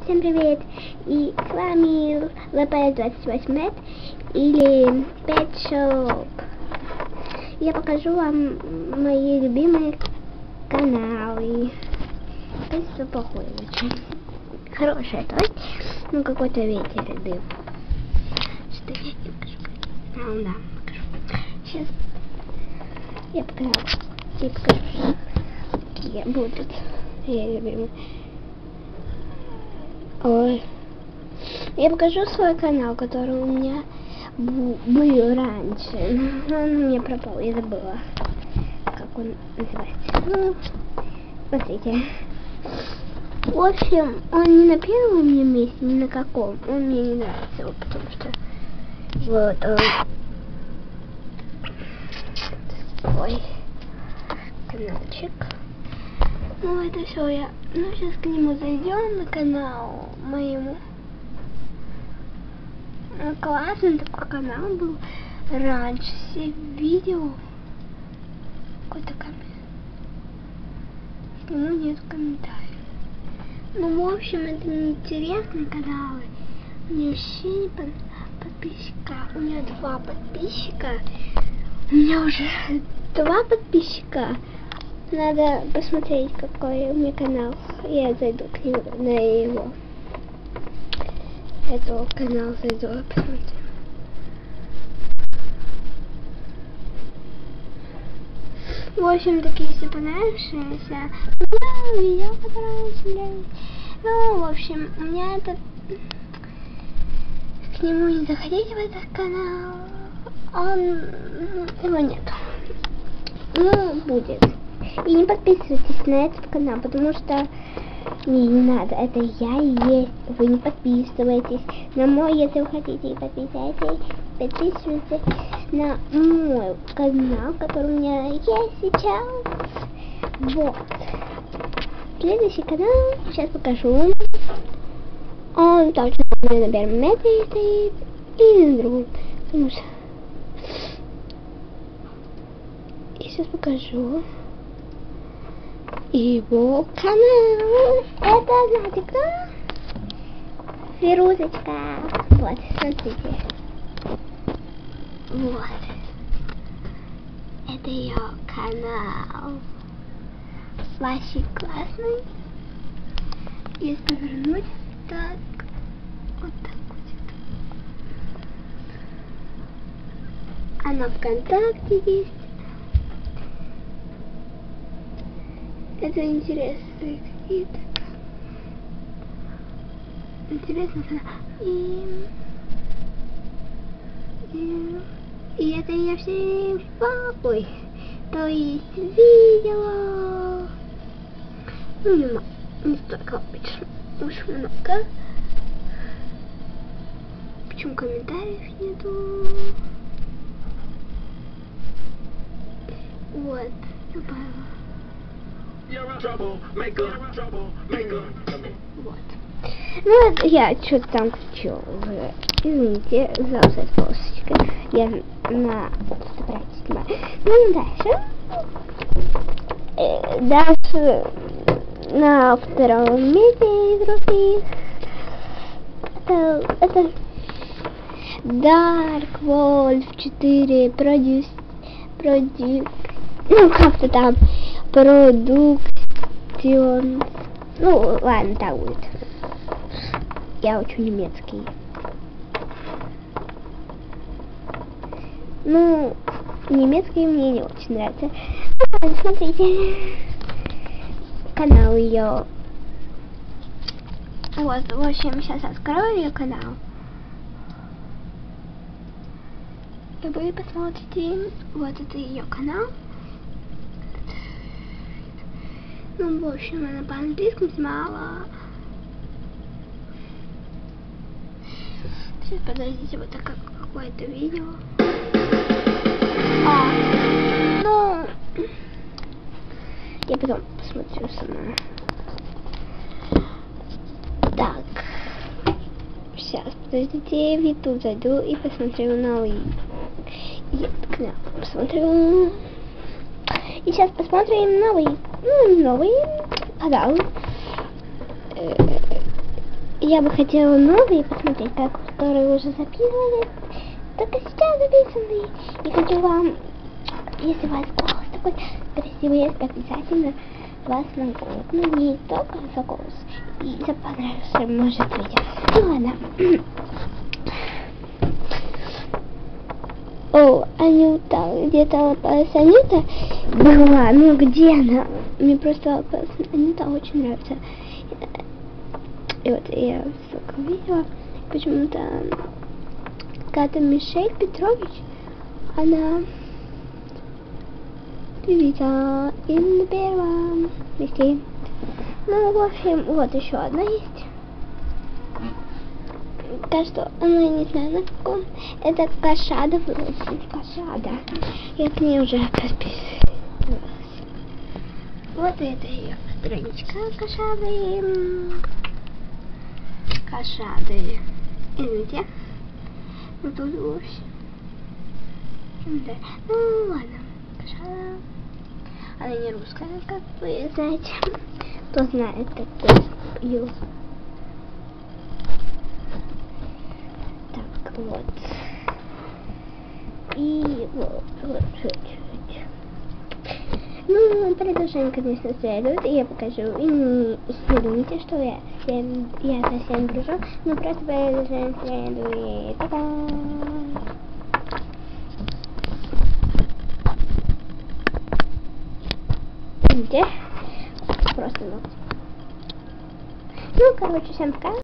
всем привет! И с вами LP28 или Pet Shop. Я покажу вам мои любимые каналы. Это плохой очень. Хорошая, то есть, ну какой-то ветер и дым. Что я не покажу? Да, покажу. Сейчас я покажу. Какие будут мои любимые. Ой. Я покажу свой канал, который у меня был раньше. Но он у меня пропал, я забыла, как он называется. Ну, смотрите. В общем, он не на первом мне месте, ни на каком. Он мне не нравится, вот, потому что вот он такой каналчик. Ну это все я. Ну сейчас к нему зайдем на канал моему. Классный такой канал был раньше. Все видео. Какой-то комментарий. К нему нет комментариев. Ну в общем это интересный канал. У меня вообще подписчика. У меня 2 подписчика. У меня уже 2 подписчика. Надо посмотреть, какой у меня канал. Я зайду к нему, на его. Этого канал зайду, посмотрю. В общем, такие все понравившиеся. Ну, видео понравилось. Ну, в общем, у меня это... К нему не заходите в этот канал. Его нет. Ну, будет. И не подписывайтесь на этот канал, потому что не надо, это я и есть. Вы не подписывайтесь на мой, если вы хотите, подписывайтесь на мой канал, который у меня есть сейчас. Вот. Следующий канал сейчас покажу. Он точно на первом месте стоит и на другом. Потому что... Я сейчас покажу его канал. Это, знаете, кто? Фирузочка. Вот, смотрите. Вот. Это ее канал. Вообще классный. Если повернуть, так. Вот так будет. Она ВКонтакте есть. Это интересные какие-то. Интересно. И это я все в папой. То есть видео. Ну, не столько обычно. Уж много. Почему комментариев нету? Вот. Добавила. Вот. Ну, это я что-то там кричу. Извините за вот эту полосочку. Я на... Ну, дальше на втором месте из других. Это Dark Wolf 4 ну, как-то там продукцион. Ну, ладно, так будет. Я учу немецкий. Ну, немецкий мне не очень нравится. Ну, смотрите. Канал ее. Вот, в общем, сейчас открою ее канал. И вы посмотрите. Вот это ее канал. Ну, в общем, она по-английски снимала. Сейчас, подождите, вот так какое-то видео. Ну, я потом посмотрю сама. Так. Сейчас, подождите, в YouTube зайду и посмотрю новый канал. Посмотрю. И сейчас посмотрим новый канал. я бы хотела новые посмотреть, как которые уже записаны, только сейчас записаны. И хочу вам, если у вас голос такой красивый, я обязательно вас могу. Ну, не только за голос, и за понравился, может, видео. Ну, ладно. О, Анюта, где-то вот Анюта была, ну где она? Мне просто Анюта очень нравится. И вот я столько видела, почему-то какая-то Мишель Петрович, она видела и на первом месте. Ну, в общем, вот еще одна есть. Кажется, она не знаю на каком. Это Кашада, Кашада. Я к ней уже подписывалась. Вот это ее страничка Кашады. Кашады. Видите? Ну тут вовсе. Да. Ну ладно. Кашада. Она не русская, как вы знаете. Кто знает, такой пью. Так, вот. И вот чуть-чуть. Ну, продолжение, конечно, следует. И я покажу. И не думайте, что я совсем дружу. Но просто продолжение следует. Пока! Видите? Просто ногти. Ну, короче, всем пока.